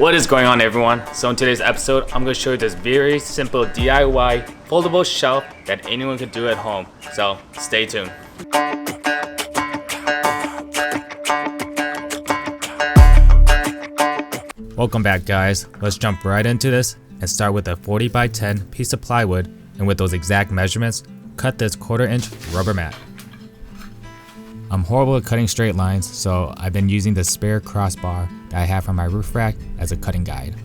What is going on, everyone? So in today's episode, I'm going to show you this very simple DIY foldable shelf that anyone can do at home. So stay tuned. Welcome back, guys. Let's jump right into this and start with a 40 by 10 piece of plywood, and with those exact measurements, cut this 1/4 inch rubber mat. I'm horrible at cutting straight lines, so I've been using the spare crossbar that I have from my roof rack as a cutting guide.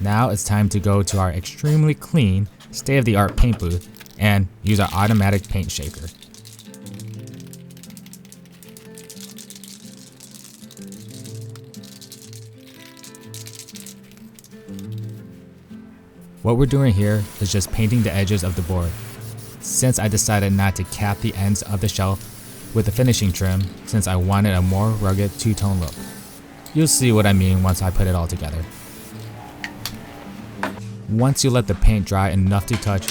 Now it's time to go to our extremely clean, state-of-the-art paint booth and use our automatic paint shaker. What we're doing here is just painting the edges of the board, since I decided not to cap the ends of the shelf with a finishing trim since I wanted a more rugged two-tone look. You'll see what I mean once I put it all together. Once you let the paint dry enough to touch,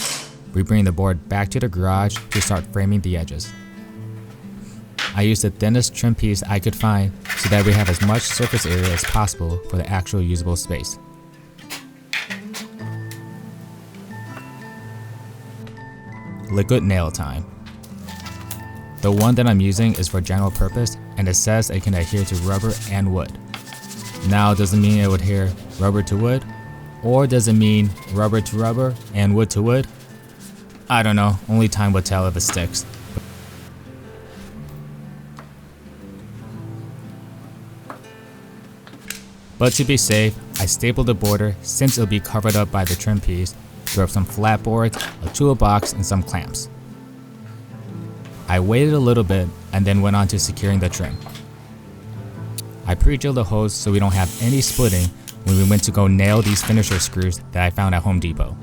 we bring the board back to the garage to start framing the edges. I used the thinnest trim piece I could find so that we have as much surface area as possible for the actual usable space. Liquid nail time. The one that I'm using is for general purpose, and it says it can adhere to rubber and wood. Now, does it mean it would adhere rubber to wood? Or does it mean rubber to rubber and wood to wood? I don't know, only time will tell if it sticks. But to be safe, I stapled the border since it'll be covered up by the trim piece, threw up some flat boards, a toolbox, and some clamps. I waited a little bit and then went on to securing the trim. I pre-drilled the hose so we don't have any splitting when we went to go nail these finisher screws that I found at Home Depot.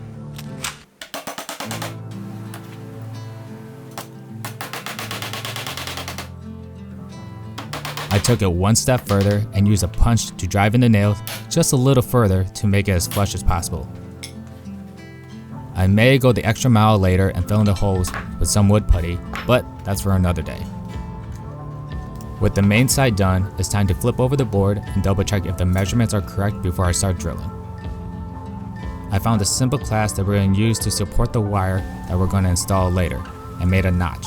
I took it one step further and used a punch to drive in the nails just a little further to make it as flush as possible. I may go the extra mile later and fill in the holes with some wood putty, but that's for another day. With the main side done, it's time to flip over the board and double check if the measurements are correct before I start drilling. I found a simple clasp that we're going to use to support the wire that we're going to install later, and made a notch.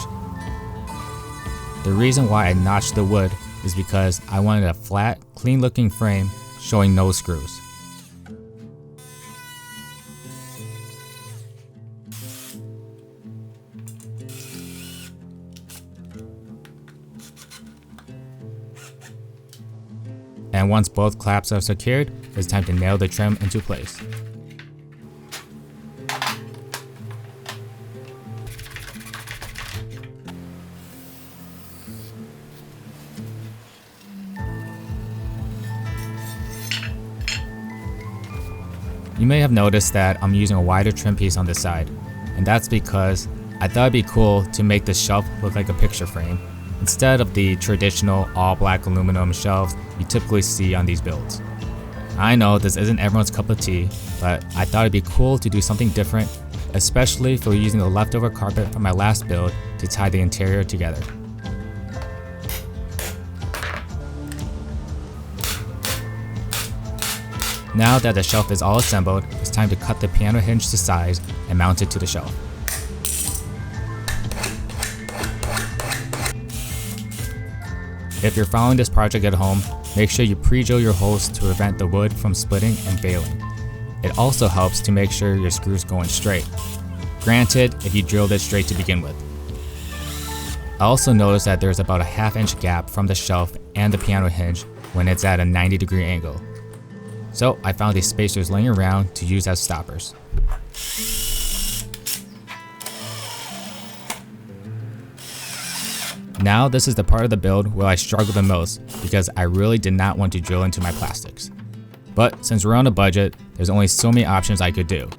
The reason why I notched the wood is because I wanted a flat, clean looking frame showing no screws. And once both claps are secured, it's time to nail the trim into place. You may have noticed that I'm using a wider trim piece on this side, and that's because I thought it'd be cool to make the shelf look like a picture frame, instead of the traditional all-black aluminum shelves you typically see on these builds. I know this isn't everyone's cup of tea, but I thought it'd be cool to do something different, especially for using the leftover carpet from my last build to tie the interior together. Now that the shelf is all assembled, it's time to cut the piano hinge to size and mount it to the shelf. If you're following this project at home, make sure you pre-drill your holes to prevent the wood from splitting and failing. It also helps to make sure your screws going straight. Granted, if you drilled it straight to begin with. I also noticed that there's about a 1/2 inch gap from the shelf and the piano hinge when it's at a 90-degree angle. So I found these spacers laying around to use as stoppers. Now this is the part of the build where I struggle the most because I really did not want to drill into my plastics. But since we're on a budget, there's only so many options I could do.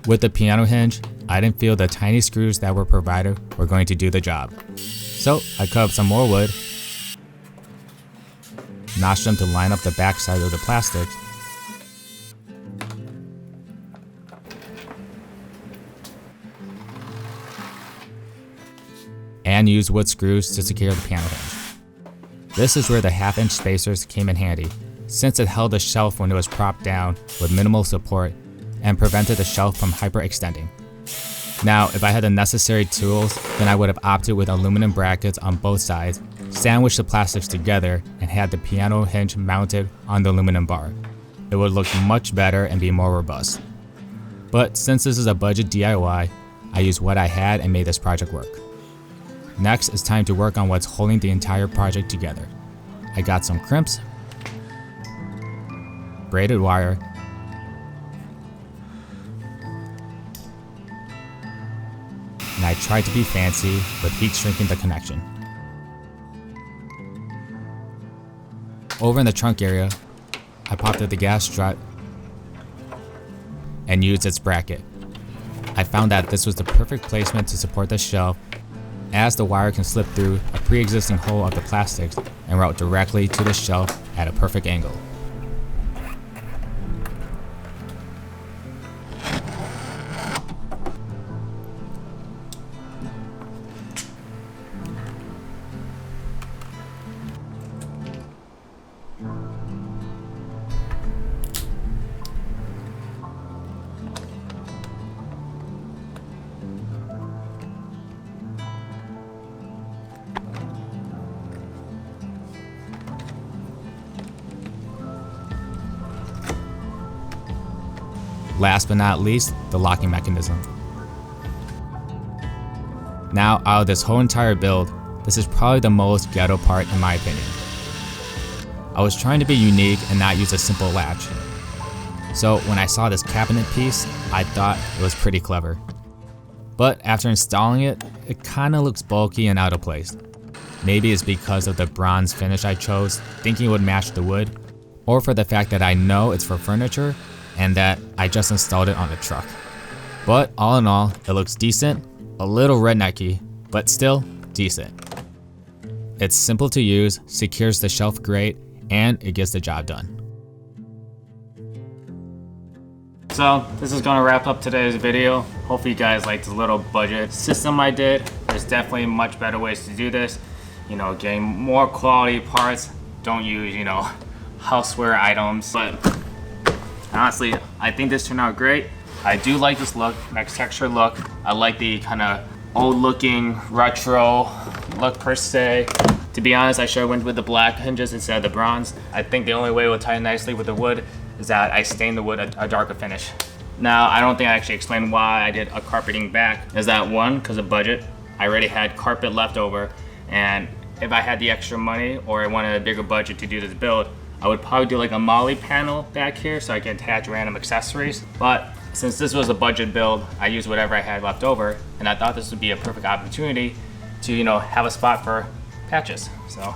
With the piano hinge, I didn't feel the tiny screws that were provided were going to do the job. So I cut up some more wood, notched them to line up the back side of the plastics, and use wood screws to secure the piano hinge. This is where the 1/2-inch spacers came in handy, since it held the shelf when it was propped down with minimal support and prevented the shelf from hyperextending. Now, if I had the necessary tools, then I would have opted with aluminum brackets on both sides, sandwiched the plastics together, and had the piano hinge mounted on the aluminum bar. It would look much better and be more robust. But since this is a budget DIY, I used what I had and made this project work. Next, it's time to work on what's holding the entire project together. I got some crimps, braided wire, and I tried to be fancy with heat shrinking the connection. Over in the trunk area, I popped up the gas strut and used its bracket. I found that this was the perfect placement to support the shelf, as the wire can slip through a pre-existing hole of the plastics and route directly to the shelf at a perfect angle. Last but not least, the locking mechanism. Now, out of this whole entire build, this is probably the most ghetto part in my opinion. I was trying to be unique and not use a simple latch. So when I saw this cabinet piece, I thought it was pretty clever. But after installing it, it kinda looks bulky and out of place. Maybe it's because of the bronze finish I chose, thinking it would match the wood, or for the fact that I know it's for furniture and that I just installed it on the truck. But all in all, it looks decent, a little rednecky, but still decent. It's simple to use, secures the shelf great, and it gets the job done. So this is gonna wrap up today's video. Hopefully you guys liked the little budget system I did. There's definitely much better ways to do this. Getting more quality parts. Don't use, houseware items, but honestly, I think this turned out great. I do like this look, next texture look. I like the kind of old looking retro look per se. To be honest, I should have went with the black hinges instead of the bronze. I think the only way it would tie nicely with the wood is that I stained the wood a darker finish. Now, I don't think I actually explained why I did a carpeting back. Is that one, because of budget. I already had carpet left over, and if I had the extra money or I wanted a bigger budget to do this build, I would probably do like a molly panel back here so I can attach random accessories. But since this was a budget build, I used whatever I had left over, and I thought this would be a perfect opportunity to, have a spot for patches. So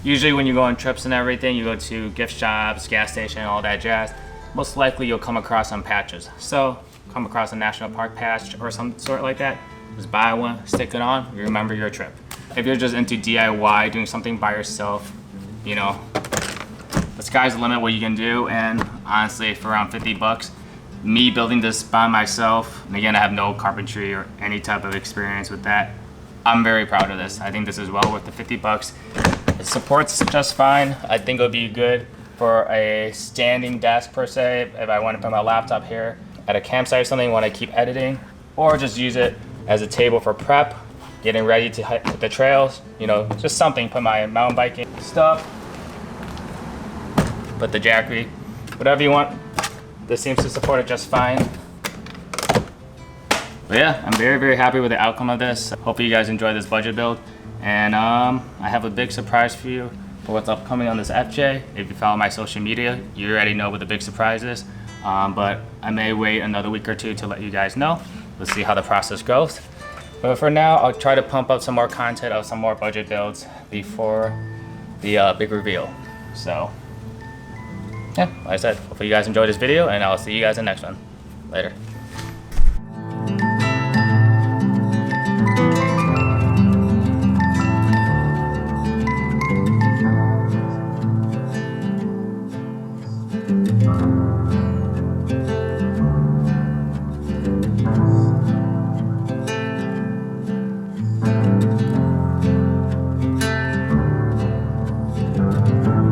usually when you go on trips and everything, you go to gift shops, gas station, all that jazz, most likely you'll come across some patches. So come across a national park patch or some sort like that, just buy one, stick it on, you remember your trip. If you're just into DIY, doing something by yourself, the sky's the limit what you can do. And honestly, for around 50 bucks, me building this by myself, and again, I have no carpentry or any type of experience with that, I'm very proud of this. I think this is well worth the 50 bucks. It supports just fine. I think it'll be good for a standing desk per se, if I want to put my laptop here at a campsite or something when I keep editing, or just use it as a table for prep, getting ready to hit the trails, just something, put my mountain biking stuff, put the jackery, whatever you want. This seems to support it just fine. But yeah, I'm very, very happy with the outcome of this. Hopefully you guys enjoy this budget build. And I have a big surprise for you for what's upcoming on this FJ. If you follow my social media, you already know what the big surprise is. But I may wait another week or two to let you guys know. Let's see how the process goes. But for now, I'll try to pump up some more content of some more budget builds before the big reveal. So yeah, like I said, hopefully you guys enjoyed this video, and I'll see you guys in the next one. Later.